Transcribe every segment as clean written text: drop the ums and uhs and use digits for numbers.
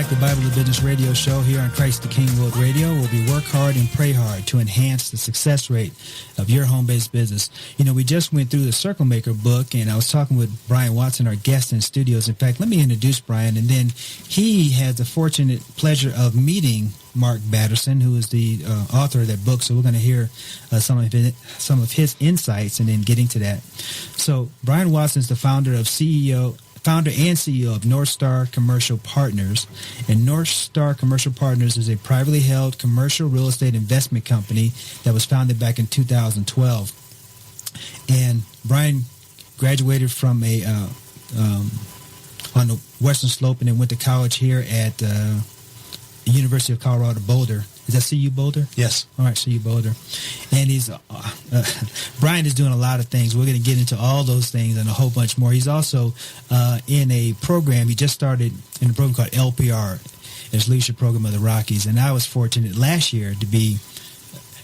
the Bible and Business Radio Show here on Christ the King World Radio, where we work hard and pray hard to enhance the success rate of your home-based business. You know, we just went through the Circle Maker book, and I was talking with Brian Watson, our guest in studios. In fact, let me introduce Brian, and then he has the fortunate pleasure of meeting Mark Batterson, who is the author of that book. So we're going to hear some of his insights and then getting to that. So Brian Watson is the founder and CEO of Northstar Commercial Partners. And Northstar Commercial Partners is a privately held commercial real estate investment company that was founded back in 2012. And Brian graduated from on the Western Slope and then went to college here at the University of Colorado Boulder. Is that CU Boulder? Yes. All right, CU Boulder. And he's Brian is doing a lot of things. We're going to get into all those things and a whole bunch more. He's also in a program. He just started in a program called LPR. It's Leadership Program of the Rockies. And I was fortunate last year to be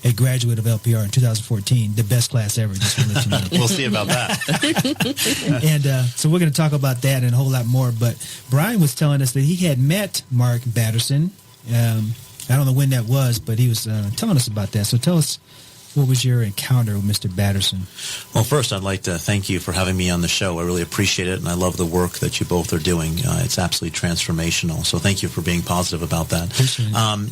a graduate of LPR in 2014, the best class ever. Just to let you know. We'll see about that. And so we're going to talk about that and a whole lot more. But Brian was telling us that he had met Mark Batterson. I don't know when that was, but he was telling us about that. So tell us, what was your encounter with Mr. Batterson? Well, first, I'd like to thank you for having me on the show. I really appreciate it, and I love the work that you both are doing. It's absolutely transformational. So thank you for being positive about that.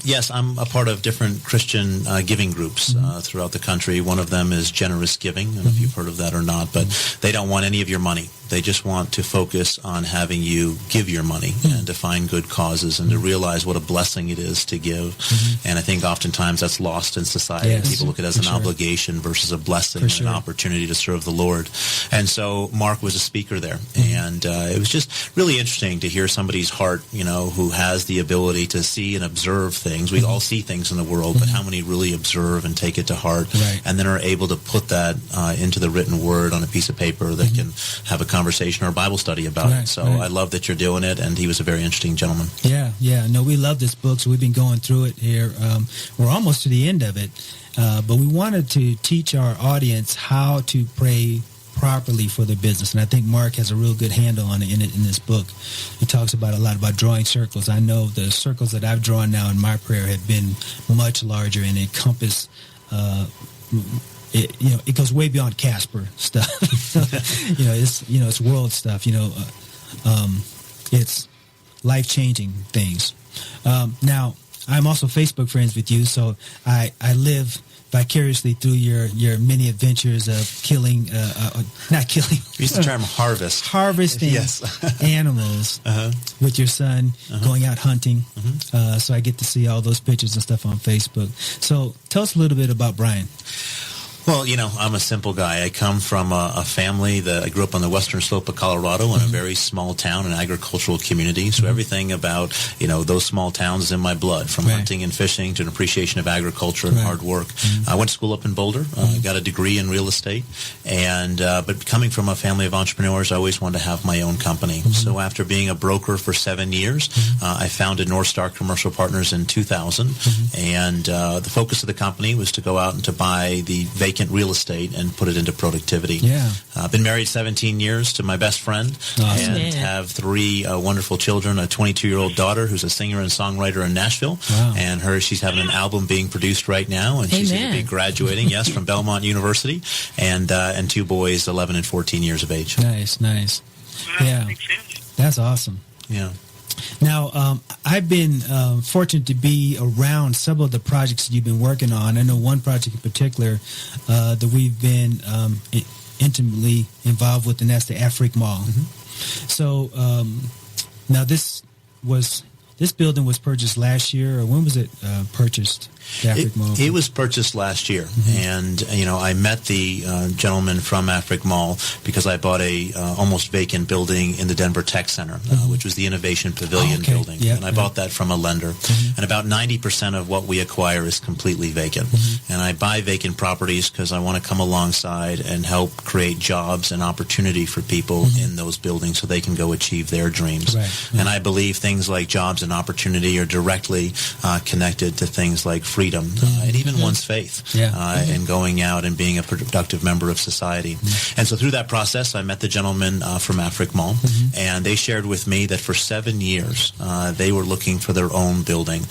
Yes, I'm a part of different Christian giving groups throughout the country. One of them is Generous Giving. I don't know if you've heard of that or not, but they don't want any of your money. They just want to focus on having you give your money and to find good causes and to realize what a blessing it is to give. And I think oftentimes that's lost in society. Yes, people look at it as an obligation versus a blessing and an opportunity to serve the Lord. And so Mark was a speaker there. And it was just really interesting to hear somebody's heart, you know, who has the ability to see and observe things. We all see things in the world, but how many really observe and take it to heart and then are able to put that into the written word on a piece of paper that can have a conversation or a Bible study about it. So I love that you're doing it, and he was a very interesting gentleman. Yeah. No, we love this book, so we've been going through it here. We're almost to the end of it, but we wanted to teach our audience how to pray properly for their business, and I think Mark has a real good handle on it in this book. He talks about a lot about drawing circles. I know the circles that I've drawn now in my prayer have been much larger and encompass it goes way beyond Casper stuff. It's world stuff. It's life-changing things. Now, I'm also Facebook friends with you, so I live vicariously through your many adventures of not killing. We use the term harvesting animals with your son, going out hunting. So I get to see all those pictures and stuff on Facebook. So tell us a little bit about Brian. Well, I'm a simple guy. I come from a family that I grew up on the western slope of Colorado in a very small town, an agricultural community. So everything about, those small towns is in my blood, from hunting and fishing to an appreciation of agriculture and hard work. I went to school up in Boulder, got a degree in real estate, but coming from a family of entrepreneurs, I always wanted to have my own company. So after being a broker for 7 years, I founded Northstar Commercial Partners in 2000, and the focus of the company was to go out and to buy the vacant real estate and put it into productivity. I've been married 17 years to my best friend and have 3 wonderful children, a 22-year-old daughter who's a singer and songwriter in Nashville, and she's having an album being produced right now, and she's going to be graduating, from Belmont University, and 2 boys, 11 and 14 years of age. Nice. Yeah, that's awesome. Yeah. Now, I've been fortunate to be around several of the projects that you've been working on. I know one project in particular that we've been intimately involved with, and that's the Afrique Mall. So now this building was purchased last year, or when was it purchased? It was purchased last year, and I met the gentleman from Afrique Mall because I bought a almost vacant building in the Denver Tech Center, which was the Innovation Pavilion building, and I bought that from a lender. And about 90% of what we acquire is completely vacant, and I buy vacant properties because I want to come alongside and help create jobs and opportunity for people in those buildings so they can go achieve their dreams. And I believe things like jobs jobs and opportunity are directly connected to things like freedom and even one's faith and going out and being a productive member of society. And so through that process, I met the gentleman from Afric Mall, and they shared with me that for 7 years they were looking for their own building,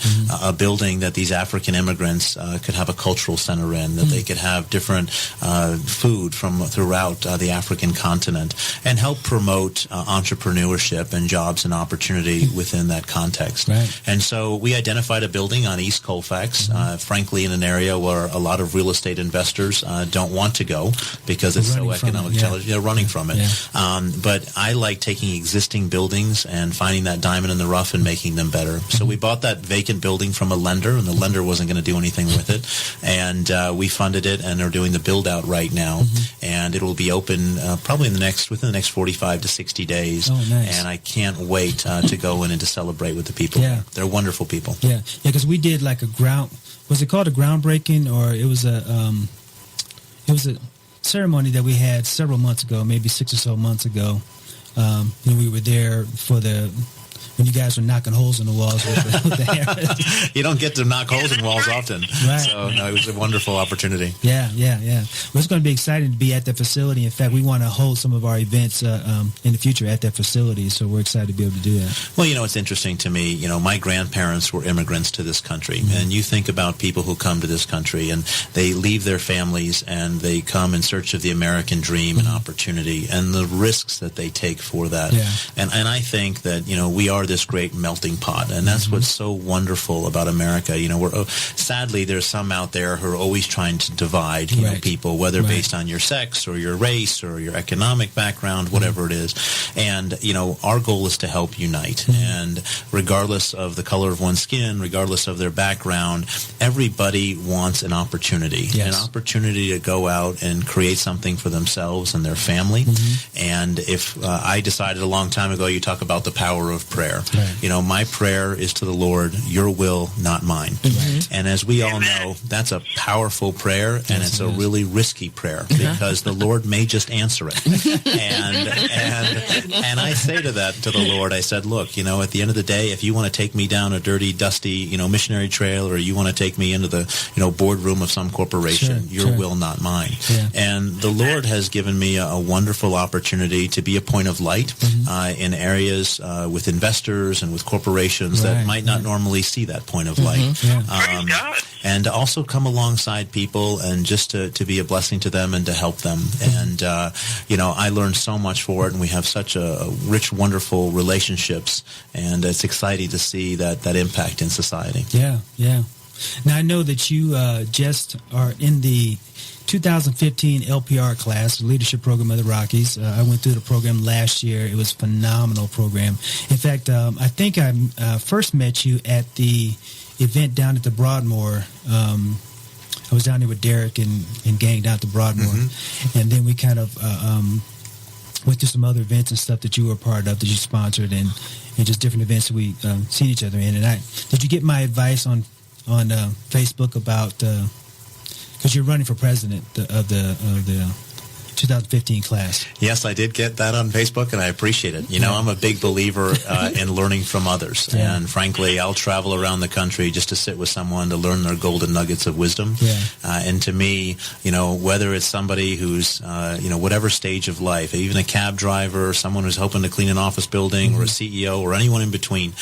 a building that these African immigrants could have a cultural center in, that they could have different food from throughout the African continent, and help promote entrepreneurship and jobs and opportunity within that context. And so we identified a building on East Colfax, frankly, in an area where a lot of real estate investors don't want to go because it's so economic challenge. They're running from it. But I like taking existing buildings and finding that diamond in the rough and making them better. So we bought that vacant building from a lender, and the lender wasn't going to do anything with it. And we funded it and are doing the build out right now. And it will be open probably within the next 45 to 60 days. And I can't wait to go in and to celebrate with the people. They're wonderful people. Because we did like was it called a groundbreaking, or it was a ceremony that we had several months ago, maybe 6 or so months ago. We were there for when you guys were knocking holes in the walls with the hammer. You don't get to knock holes in walls often. So, no, it was a wonderful opportunity. Well, it's going to be exciting to be at that facility. In fact, we want to hold some of our events in the future at that facility, so we're excited to be able to do that. Well, it's interesting to me. My grandparents were immigrants to this country, and you think about people who come to this country, and they leave their families, and they come in search of the American dream and opportunity, and the risks that they take for that. And I think that, we are this great melting pot, and that's what's so wonderful about America. Sadly, there's some out there who are always trying to divide people, whether based on your sex or your race or your economic background, whatever it is. And our goal is to help unite. And regardless of the color of one's skin, regardless of their background, everybody wants an opportunity, an opportunity to go out and create something for themselves and their family. And if I decided a long time ago, you talk about the power of prayer. My prayer is to the Lord, your will, not mine. And as we all know, that's a powerful prayer, and it's a really risky prayer because the Lord may just answer it. And I say to the Lord, I said, look, at the end of the day, if you want to take me down a dirty, dusty, missionary trail, or you want to take me into the, boardroom of some corporation, your will, not mine. And the Lord has given me a wonderful opportunity to be a point of light in areas with investors and with corporations that might not normally see that point of light. And to also come alongside people and just to be a blessing to them and to help them. And, I learned so much for it, and we have such a rich, wonderful relationships, and it's exciting to see that impact in society. Now, I know that you just are in the 2015 LPR class, the Leadership Program of the Rockies. I went through the program last year. It was a phenomenal program. In fact, I think I first met you at the event down at the Broadmoor. I was down there with Derek and gang down at the Broadmoor. And then we kind of went to some other events and stuff that you were a part of, that you sponsored, and just different events that we seen each other in. And did you get my advice on Facebook about... because you're running for president of the 2015 class. Yes, I did get that on Facebook, and I appreciate it. I'm a big believer in learning from others. And frankly, I'll travel around the country just to sit with someone to learn their golden nuggets of wisdom. And to me, whether it's somebody who's, whatever stage of life, even a cab driver, someone who's hoping to clean an office building, or a CEO, or anyone in between,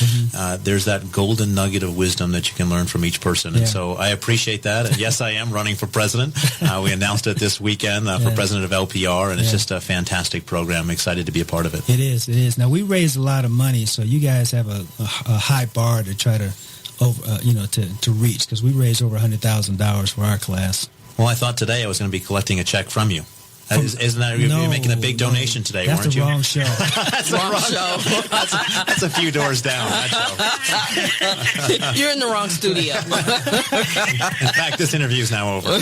there's that golden nugget of wisdom that you can learn from each person. And so I appreciate that. And yes, I am running for president. We announced it this weekend for president of LPR, and it's just a fantastic program. I'm excited to be a part of it. It is. Now, we raised a lot of money, so you guys have a high bar to try to to reach, because we raised over $100,000 for our class. Well, I thought today I was going to be collecting a check from you. Isn't that you're making a big donation today, weren't you? That's the wrong show. That's the wrong show. That's a few doors down. You're in the wrong studio. In fact, this interview is now over.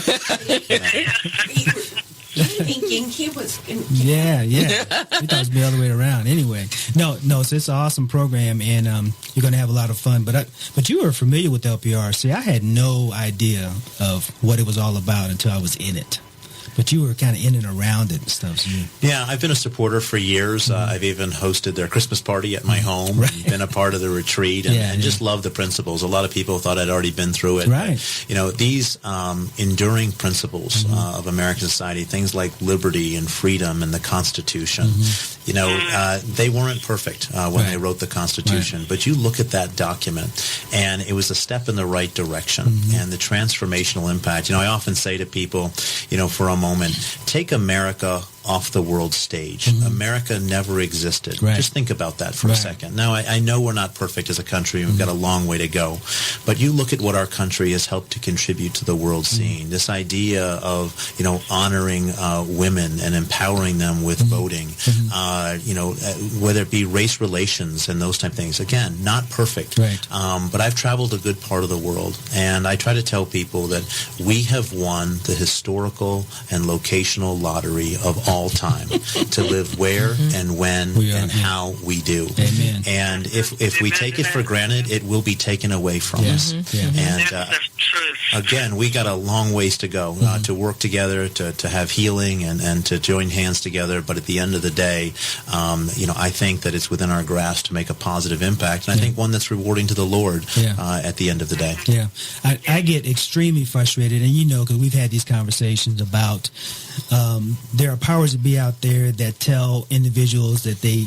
Thinking he was going to... Yeah. We thought it was the other way around. Anyway, no, so it's an awesome program, and you're going to have a lot of fun. But you were familiar with LPR. See, I had no idea of what it was all about until I was in it. But you were kind of in and around it and stuff. So yeah, I've been a supporter for years. I've even hosted their Christmas party at my home, Right. been a part of the retreat, and just love the principles. A lot of people thought I'd already been through it. Right. But, these enduring principles of American society, things like liberty and freedom and the Constitution, they weren't perfect when they wrote the Constitution. But you look at that document, and it was a step in the right direction. And the transformational impact. I often say to people, for a moment, take America off the world stage. America never existed. Right. Just think about that for a second. Now, I know we're not perfect as a country. We've got a long way to go. But you look at what our country has helped to contribute to the world scene. This idea of, honoring women and empowering them with voting, whether it be race relations and those type of things. Again, not perfect. Right. But I've traveled a good part of the world, and I try to tell people that we have won the historical and locational lottery of all time to live where and when and how we do. Amen. And if we take it for granted, it will be taken away from us. And again, we got a long ways to go to work together, to have healing and to join hands together. But at the end of the day, I think that it's within our grasp to make a positive impact. And I think one that's rewarding to the Lord at the end of the day. Yeah. I get extremely frustrated, and because we've had these conversations about there are powers that be out there that tell individuals that they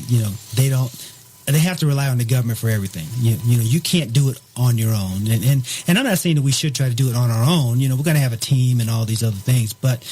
have to rely on the government for everything. You can't do it on your own. And I'm not saying that we should try to do it on our own. We're going to have a team and all these other things, but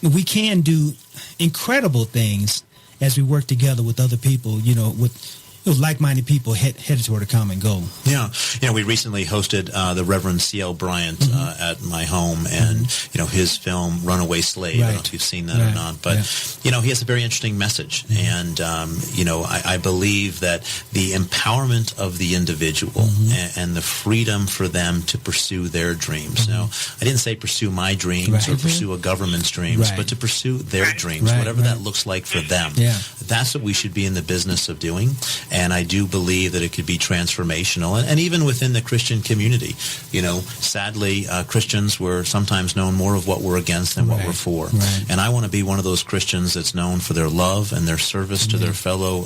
we can do incredible things as we work together with other people, with like-minded people headed toward a common goal. Yeah. We recently hosted the Reverend C.L. Bryant at my home, and, his film Runaway Slave. I don't know if you've seen that or not, but, he has a very interesting message. And, I believe that the empowerment of the individual and the freedom for them to pursue their dreams. Now, I didn't say pursue my dreams or pursue a government's dreams, but to pursue their dreams, whatever that looks like for them. Yeah. That's what we should be in the business of doing. And I do believe that it could be transformational. And even within the Christian community, sadly, Christians were sometimes known more of what we're against than what we're for. Right. And I want to be one of those Christians that's known for their love and their service to their fellow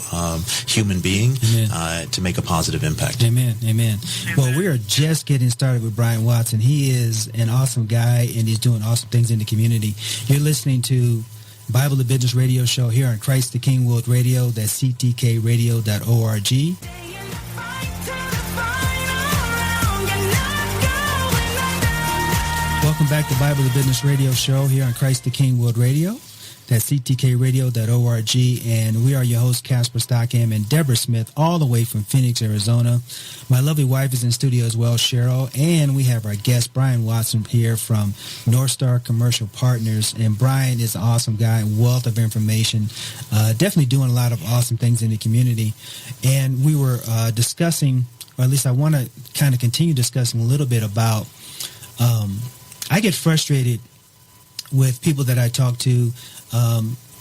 human being to make a positive impact. Amen. Amen. Well, we are just getting started with Brian Watson. He is an awesome guy, and he's doing awesome things in the community. You're listening to Bible the Business Radio Show here on Christ the King World Radio. That's ctkradio.org. Welcome back to Bible the Business Radio Show here on Christ the King World Radio. That's ctkradio.org. And we are your hosts, Casper Stockham and Deborah Smith, all the way from Phoenix, Arizona. My lovely wife is in studio as well, Cheryl. And we have our guest, Brian Watson, here from Northstar Commercial Partners. And Brian is an awesome guy, wealth of information, definitely doing a lot of awesome things in the community. And we were discussing, or at least I want to kind of continue discussing a little bit about, I get frustrated with people that I talk to.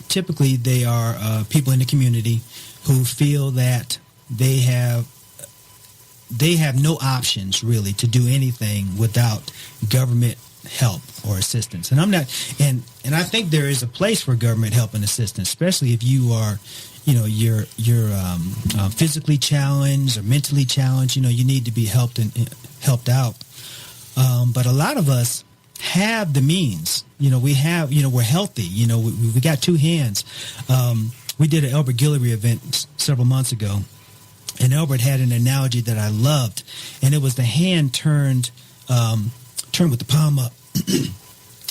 Typically, they are people in the community who feel that they have no options really to do anything without government help or assistance. And I'm not, and I think there is a place for government help and assistance, especially if you are, you're physically challenged or mentally challenged. You need to be helped out. But a lot of us have the means. We have, we're healthy. We got two hands. We did an Albert Guillory event several months ago, and Albert had an analogy that I loved, and it was the hand turned with the palm up.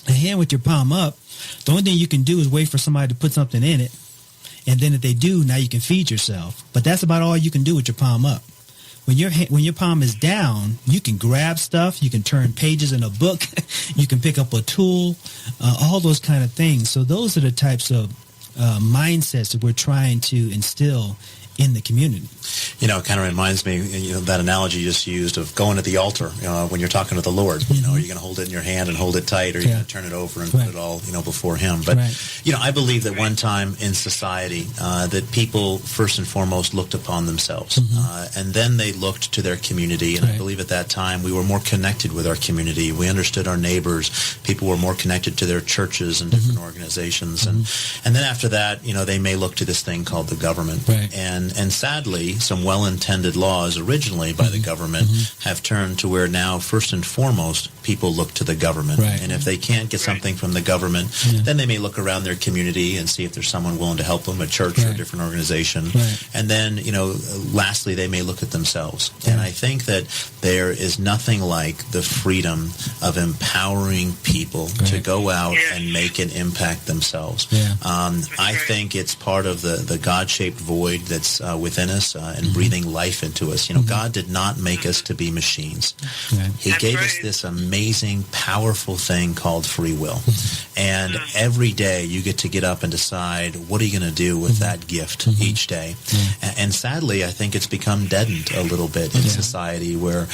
A hand with your palm up, the only thing you can do is wait for somebody to put something in it, and then if they do, now you can feed yourself. But that's about all you can do with your palm up. When your palm is down, you can grab stuff, you can turn pages in a book, you can pick up a tool, all those kind of things. So those are the types of mindsets that we're trying to instill in the community. You know, it kind of reminds me, that analogy you just used of going to the altar, when you're talking to the Lord. Are you going to hold it in your hand and hold it tight, or are you going to turn it over and put it all, before Him? But, I believe that one time in society that people first and foremost looked upon themselves, and then they looked to their community. And I believe at that time we were more connected with our community. We understood our neighbors. People were more connected to their churches and different organizations. And then after that, they may look to this thing called the government. And sadly, some well-intended laws originally by the government have turned to where now, first and foremost, people look to the government. And if they can't get something from the government, then they may look around their community and see if there's someone willing to help them, a church or a different organization. And then, lastly, they may look at themselves. And I think that there is nothing like the freedom of empowering people to go out and make an impact themselves. I think it's part of the God-shaped void that's within us and breathing life into us. God did not make us to be machines. He gave us this amazing, powerful thing called free will. And every day you get up and decide, what are you going to do with that gift each day? And sadly, I think it's become deadened a little bit in society where,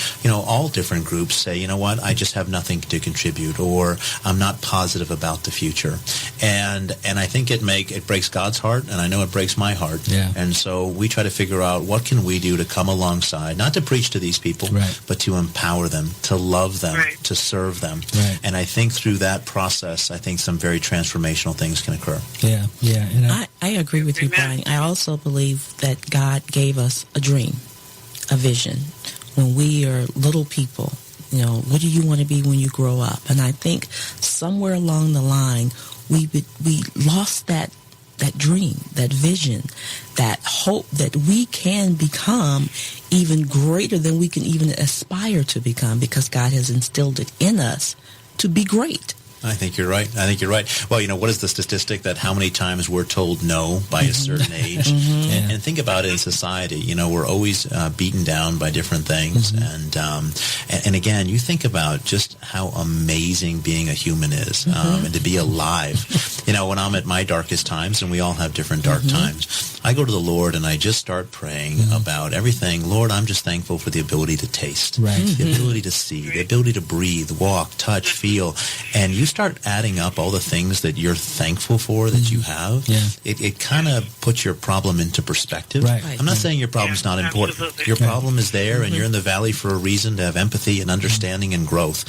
all different groups say, you know what, I just have nothing to contribute, or I'm not positive about the future. And I think it breaks God's heart, and I know it breaks my heart. And so we try to figure out, what can we do to come alongside, not to preach to these people, but to empower them, to love them, to serve them. And I think through that process, I think some very transformational things can occur. And I agree with you, Brian. I also believe that God gave us a dream, a vision. When we are little people, what do you want to be when you grow up? And I think somewhere along the line, we lost that dream, that vision, that hope that we can become even greater than we can even aspire to become, because God has instilled it in us to be great. I think you're right. Well, what is the statistic that how many times we're told no by a certain age? And think about it in society. We're always beaten down by different things. And again, you think about just how amazing being a human is, and to be alive. When I'm at my darkest times, and we all have different dark times, I go to the Lord and I just start praying about everything. Lord, I'm just thankful for the ability to taste, the ability to see, the ability to breathe, walk, touch, feel. And you start adding up all the things that you're thankful for that you have. It kind of puts your problem into perspective. I'm not saying your problem's not important. Absolutely. Your problem is there, and you're in the valley for a reason, to have empathy and understanding and growth.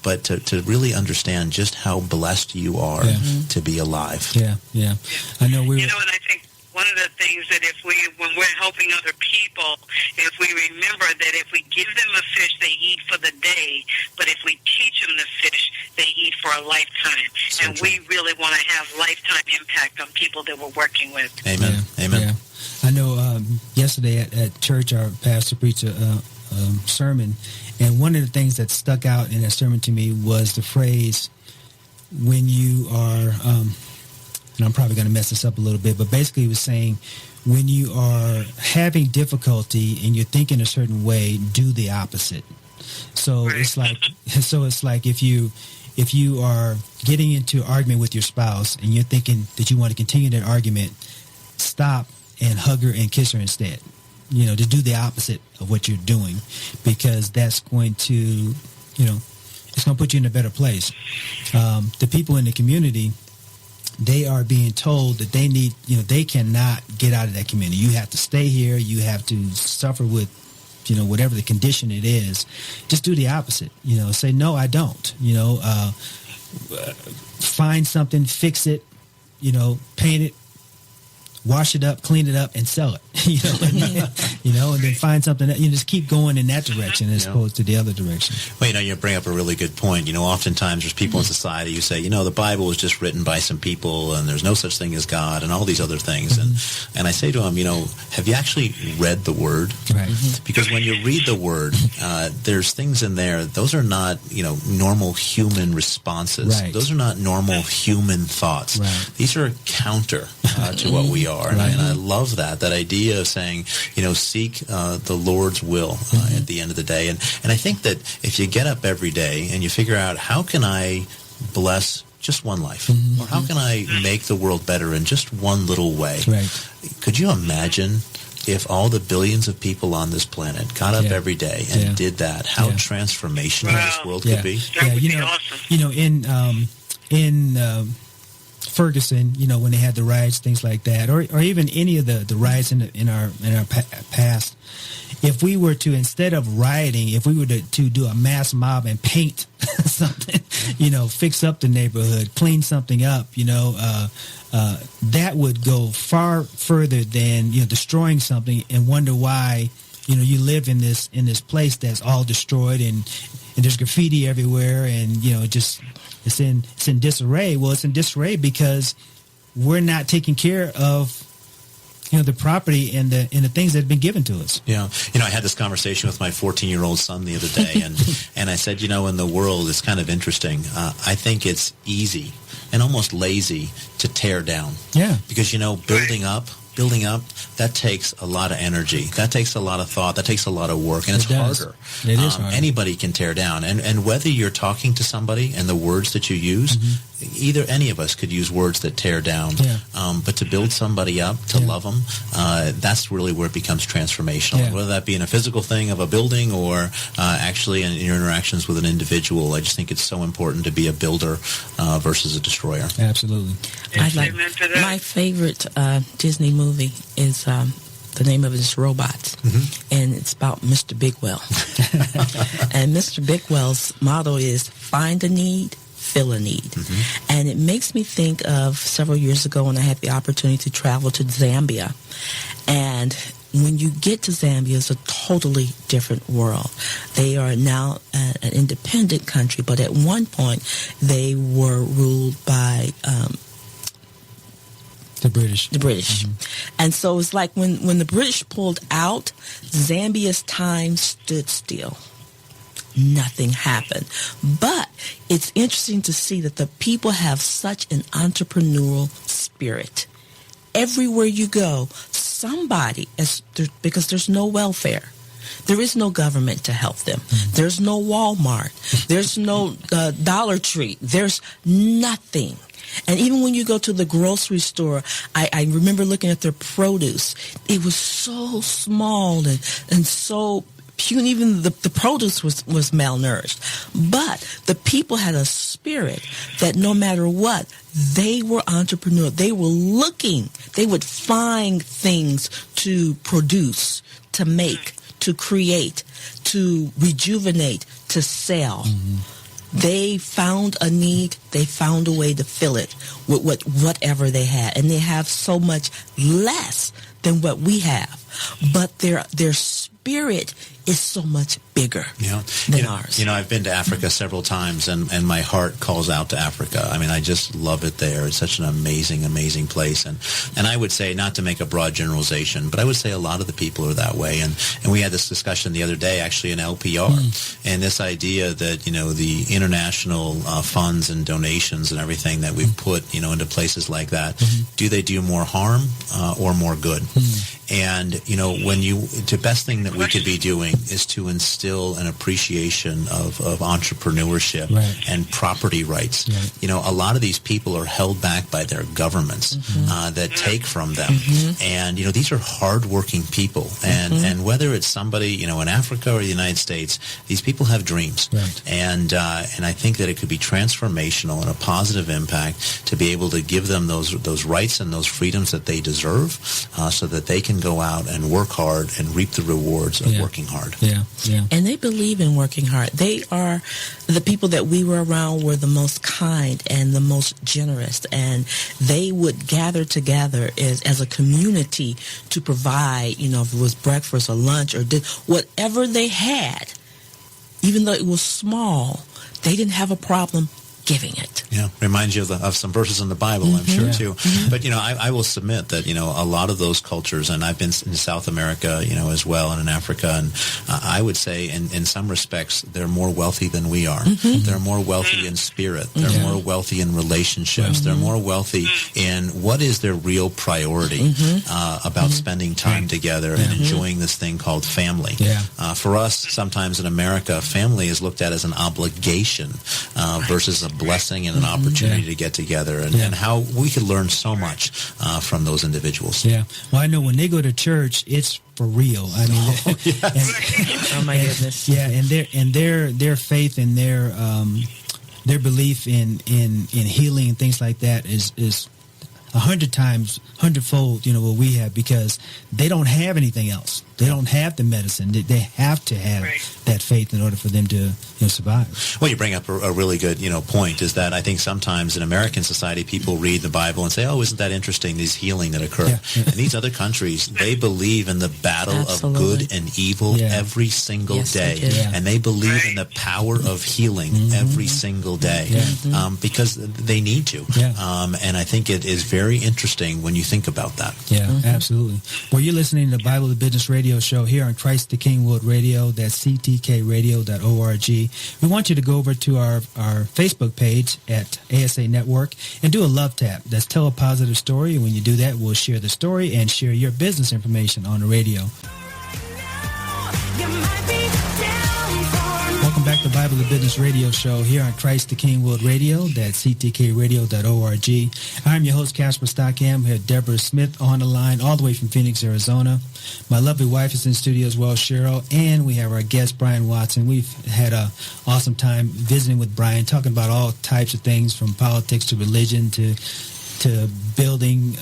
But to really understand just how blessed you are to be alive. I know and I think one of the things that when we're helping other people, if we remember that if we give them a fish, they eat for the day, but if we teach them the fish, they eat for a lifetime. So and true. We really want to have lifetime impact on people that we're working with. Amen. Amen. I know yesterday at church, our pastor preached a sermon, and one of the things that stuck out in that sermon to me was the phrase, when you are... and I'm probably going to mess this up a little bit, but basically it was saying, when you are having difficulty and you're thinking a certain way, do the opposite. So it's like if you are getting into an argument with your spouse and you're thinking that you want to continue that argument, stop and hug her and kiss her instead. To do the opposite of what you're doing, because that's going to, it's going to put you in a better place. The people in the community, they are being told that they need, they cannot get out of that community. You have to stay here. You have to suffer with, whatever the condition it is. Just do the opposite. Say, no, I don't. Find something, fix it, paint it, wash it up, clean it up, and sell it. And then find something that just keep going in that direction as opposed to the other direction. Well, you bring up a really good point. Oftentimes there's people in society who say, the Bible was just written by some people, and there's no such thing as God, and all these other things. And I say to them, have you actually read the Word? Right. Because when you read the Word, there's things in there. Those are not, normal human responses. Right. Those are not normal human thoughts. Right. These are counter to what we are. And I love that idea of saying, seek the Lord's will at the end of the day. And I think that if you get up every day and you figure out, how can I bless just one life? Or how can I make the world better in just one little way? Right. Could you imagine if all the billions of people on this planet got up every day and did that, how transformational this world could be. That would be awesome. You know, in Ferguson, you know, when they had the riots, things like that, or even any of the riots in our past, if we were to, instead of rioting, if we were to do a mass mob and paint something, you know, fix up the neighborhood, clean something up, you know, that would go far further than, you know, destroying something and wonder why, you know, you live in this place that's all destroyed and there's graffiti everywhere and, you know, just it's in disarray. Well, it's in disarray because we're not taking care of, you know, the property and the things that have been given to us. Yeah. You know, I had this conversation with my 14-year-old son the other day, and I said, you know, in the world, it's kind of interesting. I think it's easy and almost lazy to tear down. Yeah. Because, you know, building up, that takes a lot of energy. That takes a lot of thought. That takes a lot of work, and it's harder. It is harder. Anybody can tear down. And whether you're talking to somebody and the words that you use, either any of us could use words that tear down. Yeah. But to build somebody up, to love them, that's really where it becomes transformational. Yeah. Whether that be in a physical thing of a building or actually in your interactions with an individual, I just think it's so important to be a builder versus a destroyer. Absolutely. My favorite Disney movie is the name of it is Robots, and it's about Mr. Bigwell. And Mr. Bigwell's motto is find a need, fill a need. And it makes me think of several years ago when I had the opportunity to travel to Zambia. And when you get to Zambia, it's a totally different world. They are now an independent country, but at one point they were ruled by the British. And so it's like when the British pulled out, Zambia's time stood still. Nothing happened. But it's interesting to see that the people have such an entrepreneurial spirit. Everywhere you go, somebody, because there's no welfare. There is no government to help them. There's no Walmart. There's no Dollar Tree. There's nothing. And even when you go to the grocery store, I remember looking at their produce. It was so small and so puny. Even the produce was malnourished. But the people had a spirit that no matter what, they were entrepreneurs. They were looking. They would find things to produce, to make, to create, to rejuvenate, to sell. They found a need. They found a way to fill it with whatever they had. And they have so much less than what we have. But their spirit is so much bigger than ours. You know, I've been to Africa several times, and my heart calls out to Africa. I mean, I just love it there. It's such an amazing, amazing place. And I would say, not to make a broad generalization, but I would say a lot of the people are that way. And we had this discussion the other day, actually, in LPR, and this idea that, you know, the international funds and donations and everything that we've put, you know, into places like that, do they do more harm or more good? And, you know, the best thing that we could be doing is to instill an appreciation of entrepreneurship and property rights. You know, a lot of these people are held back by their governments that take from them. And, you know, these are hardworking people. And whether it's somebody, you know, in Africa or the United States, these people have dreams. And I think that it could be transformational and a positive impact to be able to give them those rights and those freedoms that they deserve so that they can go out and work hard and reap the rewards of working hard. And they believe in working hard. They are the people that we were around were the most kind and the most generous, and they would gather together as a community to provide, you know, if it was breakfast or lunch or whatever they had, even though it was small, they didn't have a problem giving it. Yeah, reminds you of some verses in the Bible, I'm sure, too. But, you know, I will submit that, you know, a lot of those cultures, and I've been in South America, you know, as well, and in Africa, and I would say in some respects, they're more wealthy than we are. They're more wealthy in spirit. They're more wealthy in relationships. They're more wealthy in what is their real priority about spending time together and enjoying this thing called family. For us, sometimes in America, family is looked at as an obligation versus a blessing and an opportunity to get together, and how we could learn so much from those individuals. Yeah. Well, I know when they go to church, it's for real. I mean, Oh my goodness. yeah, and their faith and their belief in healing and things like that is 100-fold, what we have, because they don't have anything else. They don't have the medicine. They have to have that faith in order for them to survive. Well, you bring up a really good point, is that I think sometimes in American society people read the Bible and say, oh, isn't that interesting, these healing that occur. In these other countries, they believe in the battle of good and evil every single day. And they believe in the power of healing every single day because they need to. And I think it is very interesting when you think about that. Yeah, absolutely. Well, you're listening to the Bible the Business Radio Show here on Christ the King World Radio. That's ctkradio.org. We want you to go over to our Facebook page at ASA Network and do a love tap. That's Tell a Positive Story. And when you do that, we'll share the story and share your business information on the radio. Welcome back to Bible the Business Radio Show here on Christ the King World Radio. That's ctkradio.org. I'm your host, Casper Stockham. We have Deborah Smith on the line all the way from Phoenix, Arizona. My lovely wife is in studio as well, Cheryl. And we have our guest, Brian Watson. We've had an awesome time visiting with Brian, talking about all types of things from politics to religion to buildings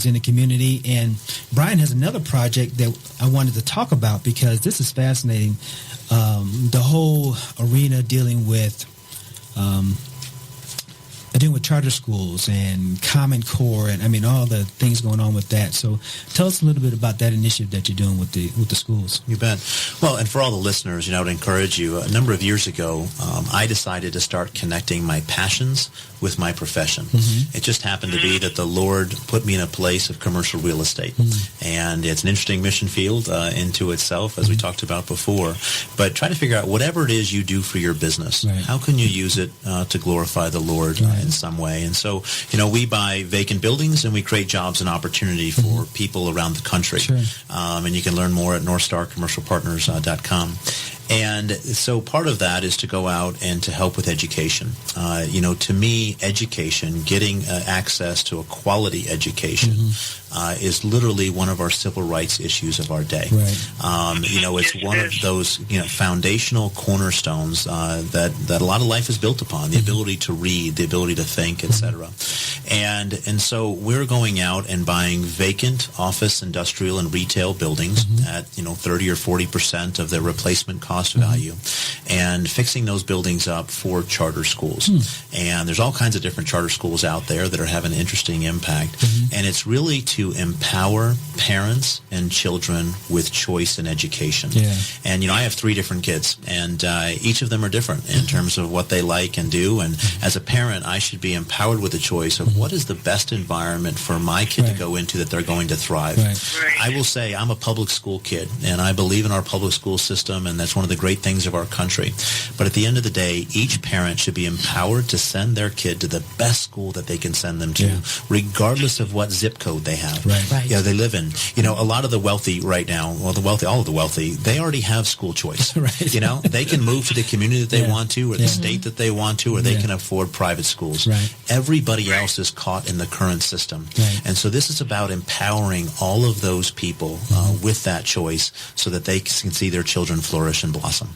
in the community. And Brian has another project that I wanted to talk about because this is fascinating. The whole arena dealing with charter schools and Common Core, and I mean all the things going on with that. So tell us a little bit about that initiative that you're doing with the schools. You bet. Well, and for all the listeners, I would encourage you. A number of years ago, I decided to start connecting my passions with my profession. It just happened to be that the Lord put me in a place of commercial real estate, and it's an interesting mission field into itself, as we talked about before. But try to figure out whatever it is you do for your business. How can you use it to glorify the Lord in some way? And so, we buy vacant buildings and we create jobs and opportunity for people around the country. And you can learn more at NorthstarCommercialPartners.com. And so part of that is to go out and to help with education. To me, education, getting access to a quality education is literally one of our civil rights issues of our day. It's one of those foundational cornerstones that a lot of life is built upon, the ability to read, the ability to think, etc. And so we're going out and buying vacant office, industrial, and retail buildings at 30 or 40% of their replacement cost value, and fixing those buildings up for charter schools. And there's all kinds of different charter schools out there that are having an interesting impact. And it's really to empower parents and children with choice in education. And I have 3 different kids, and each of them are different in terms of what they like and do. And as a parent, I should be empowered with the choice of what is the best environment for my kid to go into that they're going to thrive. I will say I'm a public school kid, and I believe in our public school system, and that's one of the great things of our country. But at the end of the day, each parent should be empowered to send their kid to the best school that they can send them to, regardless of what zip code they have. They live in. A lot of the wealthy right now, all of the wealthy, they already have school choice. They can move to the community that they want to, or the state that they want to, or they can afford private schools. Everybody else is caught in the current system. And so this is about empowering all of those people with that choice so that they can see their children flourish and blossom.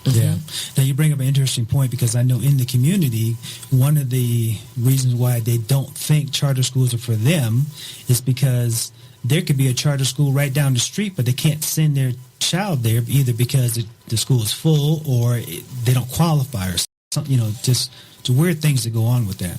Now you bring up an interesting point, because I know in the community, one of the reasons why they don't think charter schools are for them is because there could be a charter school right down the street, but they can't send their child there either because the school is full or they don't qualify or something, just weird things that go on with that.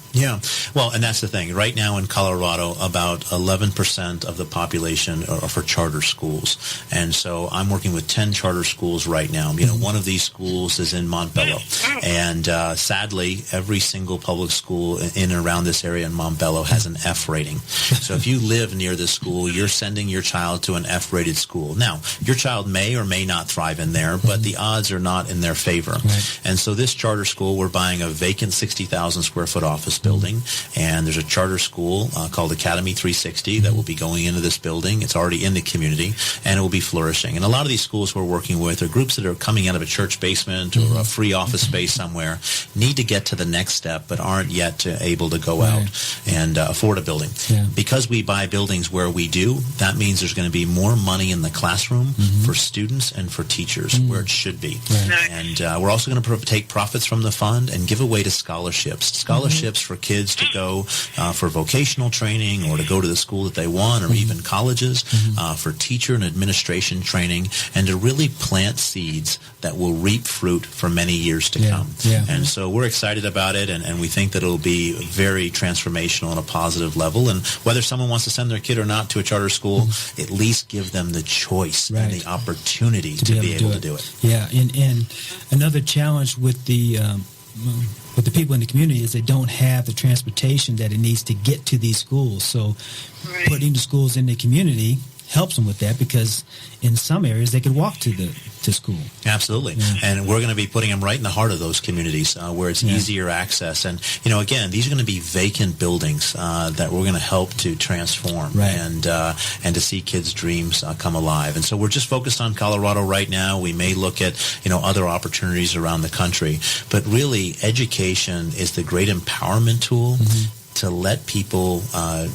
Well, and that's the thing. Right now in Colorado, about 11% of the population are for charter schools. And so I'm working with 10 charter schools right now. One of these schools is in Montbello. And sadly, every single public school in and around this area in Montbello has an F rating. So if you live near this school, you're sending your child to an F-rated school. Now, your child may or may not thrive in there, but the odds are not in their favor. And so this charter school, we're buying a vacant 60,000 square foot office building, and there's a charter school called Academy 360 that will be going into this building. It's already in the community, and it will be flourishing. And a lot of these schools we're working with are groups that are coming out of a church basement or a free office space somewhere, need to get to the next step, but aren't yet able to go out and afford a building. Yeah. Because we buy buildings where we do, that means there's going to be more money in the classroom for students and for teachers where it should be. Right. And we're also going to take profits from the fund and give away to scholarships for kids to go for vocational training or to go to the school that they want, or even colleges, for teacher and administration training, and to really plant seeds that will reap fruit for many years to come. Yeah. And so we're excited about it, and we think that it'll be very transformational on a positive level. And whether someone wants to send their kid or not to a charter school, at least give them the choice and the opportunity to be able to do it. Yeah, and another challenge with the people in the community is they don't have the transportation that it needs to get to these schools. So putting the schools in the community helps them with that, because in some areas they could walk to school. Absolutely. Yeah. And we're going to be putting them right in the heart of those communities where it's easier access. And, again, these are going to be vacant buildings that we're going to help to transform and to see kids' dreams come alive. And so we're just focused on Colorado right now. We may look at, other opportunities around the country. But really, education is the great empowerment tool to let people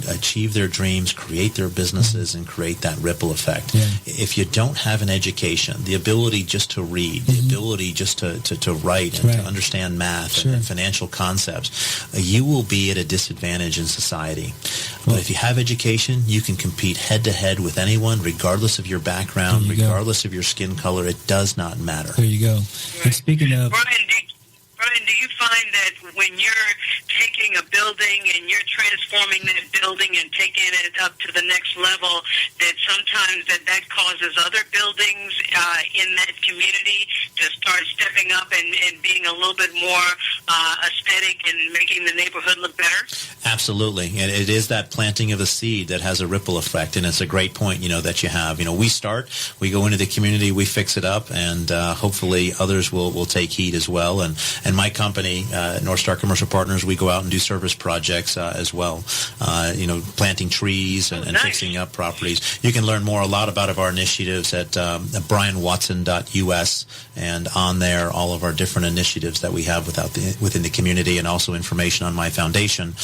achieve their dreams, create their businesses, and create that ripple effect. Yeah. If you don't have an education, the ability just to read, the ability just to write and to understand math and financial concepts, you will be at a disadvantage in society. But if you have education, you can compete head-to-head with anyone, regardless of your background, regardless of your skin color. It does not matter. There you go. And speaking of... Brian, do you find that when you're taking a building and you're transforming that building and taking it up to the next level, that sometimes that causes other buildings in that community to start stepping up and being a little bit more aesthetic and making the neighborhood look better? Absolutely. And it is that planting of a seed that has a ripple effect. And it's a great point, that you have. We go into the community, we fix it up, and hopefully others will take heed as well. And my company, Northstar Commercial Partners, we go out and do service projects as well, planting trees and fixing up properties. You can learn a lot about our initiatives at brianwatson.us, and on there all of our different initiatives that we have within the community, and also information on my foundation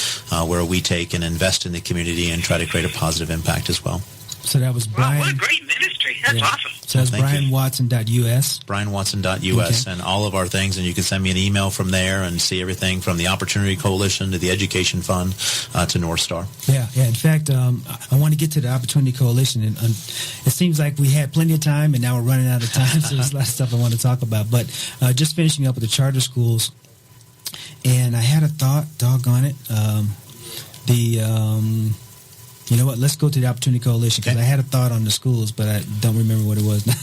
where we take and invest in the community and try to create a positive impact as well. So that was Brian. Wow, what a great ministry. That's awesome. So that's brianwatson.us. brianwatson.us, and all of our things, and you can send me an email from there and see everything from the Opportunity Coalition to the Education Fund to Northstar. Yeah. In fact, I want to get to the Opportunity Coalition, and it seems like we had plenty of time, and now we're running out of time, so there's a lot of stuff I want to talk about. But just finishing up with the charter schools, and I had a thought, doggone it, you know what? Let's go to the Opportunity Coalition, because I had a thought on the schools, but I don't remember what it was now.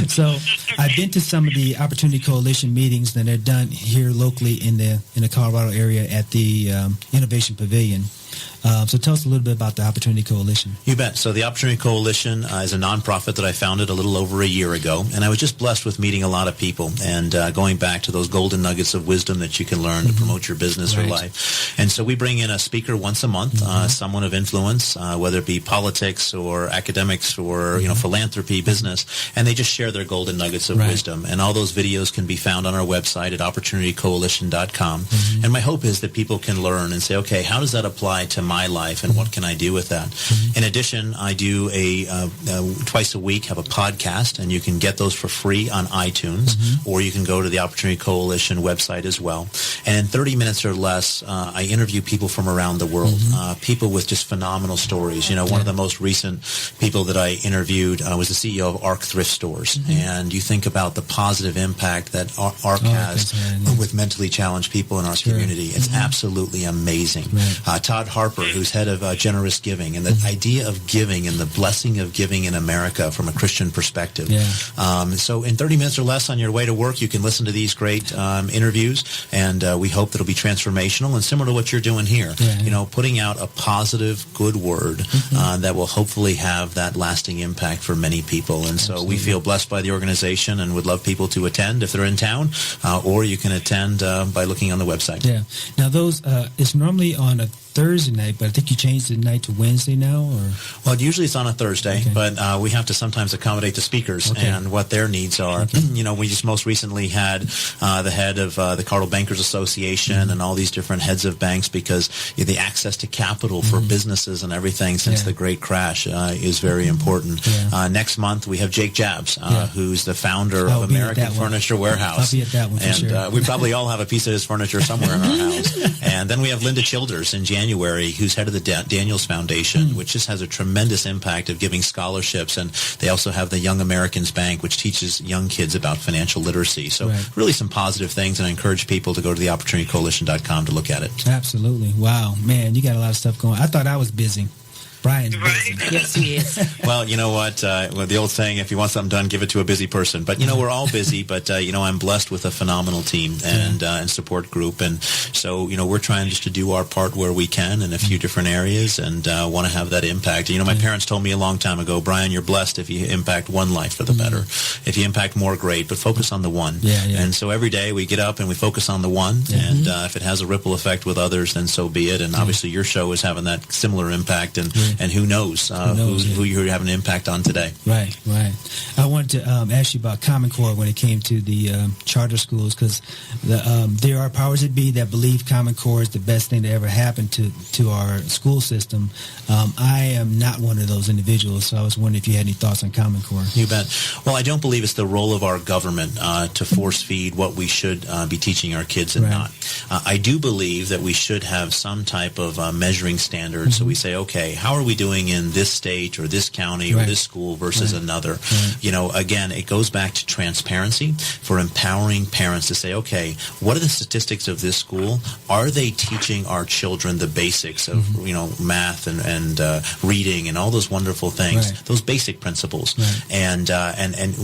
So I've been to some of the Opportunity Coalition meetings that are done here locally in the Colorado area at the Innovation Pavilion. So tell us a little bit about the Opportunity Coalition. You bet. So the Opportunity Coalition is a nonprofit that I founded a little over a year ago, and I was just blessed with meeting a lot of people and going back to those golden nuggets of wisdom that you can learn to promote your business or life. And so we bring in a speaker once a month, someone of influence, whether it be politics or academics or philanthropy, business, and they just share their golden nuggets of wisdom. And all those videos can be found on our website at opportunitycoalition.com. And my hope is that people can learn and say, okay, how does that apply to my life, and what can I do with that? In addition, I do twice a week have a podcast, and you can get those for free on iTunes, or you can go to the Opportunity Coalition website as well. And in 30 minutes or less, I interview people from around the world, people with just phenomenal stories. One of the most recent people that I interviewed was the CEO of ARC Thrift Stores, and you think about the positive impact that ARC has with mentally challenged people in our community. It's absolutely amazing. Todd Harper, who's head of Generous Giving, and the idea of giving and the blessing of giving in America from a Christian perspective. Yeah. So in 30 minutes or less on your way to work, you can listen to these great interviews, and we hope that it'll be transformational and similar to what you're doing here. Yeah. Putting out a positive, good word that will hopefully have that lasting impact for many people. And so we feel blessed by the organization and would love people to attend if they're in town, or you can attend by looking on the website. Yeah. Now, those it's normally on a Thursday night, but I think you changed the night to Wednesday now, or? Well, usually it's on a Thursday, but we have to sometimes accommodate the speakers and what their needs are. We just most recently had the head of the Cardinal Bankers Association and all these different heads of banks, because the access to capital for businesses and everything since the great crash is very important. Next month, we have Jake Jabs, who's the founder of American Furniture Warehouse. I'll be at that one for sure. We probably all have a piece of his furniture somewhere in our house. And then we have Linda Childers in January, who's head of the Daniels Foundation, which just has a tremendous impact of giving scholarships. And they also have the Young Americans Bank, which teaches young kids about financial literacy. So really some positive things, and I encourage people to go to theopportunitycoalition.com to look at it. Absolutely. Wow. Man, you got a lot of stuff going. I thought I was busy. Brian's busy. Yes, he is. Well, you know what? The old saying, if you want something done, give it to a busy person. But, we're all busy. But, I'm blessed with a phenomenal team and support group. And so, we're trying just to do our part where we can in a few different areas and want to have that impact. My parents told me a long time ago, Brian, you're blessed if you impact one life for the better. If you impact more, great, but focus on the one. And so every day we get up and we focus on the one. And if it has a ripple effect with others, then so be it. And obviously your show is having that similar impact. And who knows who you're having an impact on today. Right. I wanted to ask you about Common Core when it came to the charter schools, because there are powers that be that believe Common Core is the best thing to ever happen to our school system. I am not one of those individuals, so I was wondering if you had any thoughts on Common Core. You bet. Well, I don't believe it's the role of our government to force feed what we should be teaching our kids and not. I do believe that we should have some type of measuring standard. So we say, okay, how are we doing in this state or this county or this school versus another? Again, it goes back to transparency for empowering parents to say, okay, what are the statistics of this school? Are they teaching our children the basics of, math and reading and all those wonderful things, those basic principles? And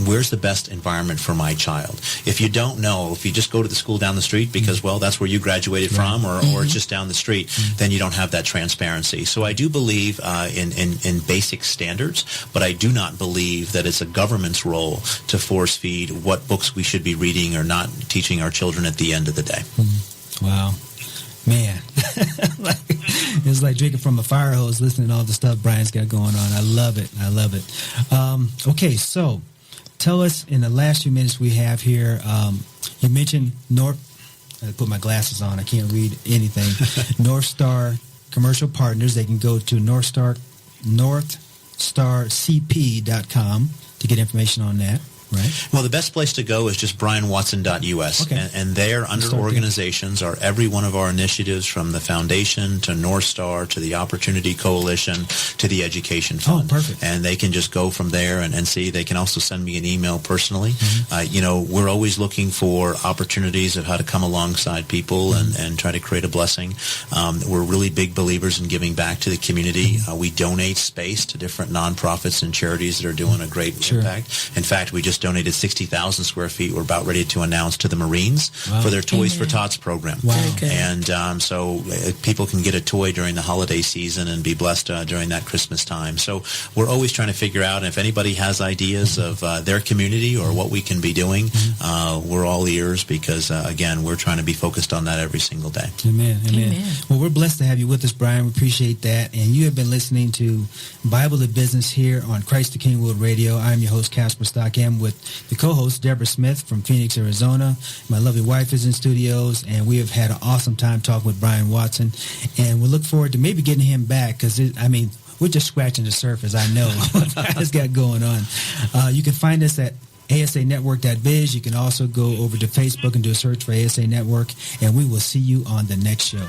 where's the best environment for my child? If you don't know, if you just go to the school down the street because, well, that's where you graduated from or it's just down the street, then you don't have that transparency. So I do believe in basic standards, but I do not believe that it's a government's role to force feed what books we should be reading or not teaching our children at the end of the day. Wow. Man, it's like drinking from a fire hose, listening to all the stuff Brian's got going on. I love it. Okay, so tell us in the last few minutes we have here, you mentioned I put my glasses on, I can't read anything. Northstar Commercial Partners. They can go to northstarcp.com to get information on that. Right. Well, the best place to go is just brianwatson.us. Okay. And there, under organizations, are every one of our initiatives from the Foundation to Northstar to the Opportunity Coalition to the Education Fund. Oh, perfect. And they can just go from there and see. They can also send me an email personally. We're always looking for opportunities of how to come alongside people and try to create a blessing. We're really big believers in giving back to the community. We donate space to different nonprofits and charities that are doing a great impact. In fact, we just donated 60,000 square feet. We're about ready to announce to the Marines for their Toys for Tots program. Wow. And so people can get a toy during the holiday season and be blessed during that Christmas time. So we're always trying to figure out if anybody has ideas of their community or what we can be doing. We're all ears because, again, we're trying to be focused on that every single day. Amen. Well, we're blessed to have you with us, Brian. We appreciate that. And you have been listening to Bible to Business here on Christ the King World Radio. I'm your host, Casper Stockham, with the co-host, Deborah Smith from Phoenix, Arizona. My lovely wife is in studios, and we have had an awesome time talking with Brian Watson. And we look forward to maybe getting him back because, we're just scratching the surface, I know, what Brian's got going on. You can find us at asanetwork.biz. You can also go over to Facebook and do a search for ASA Network, and we will see you on the next show.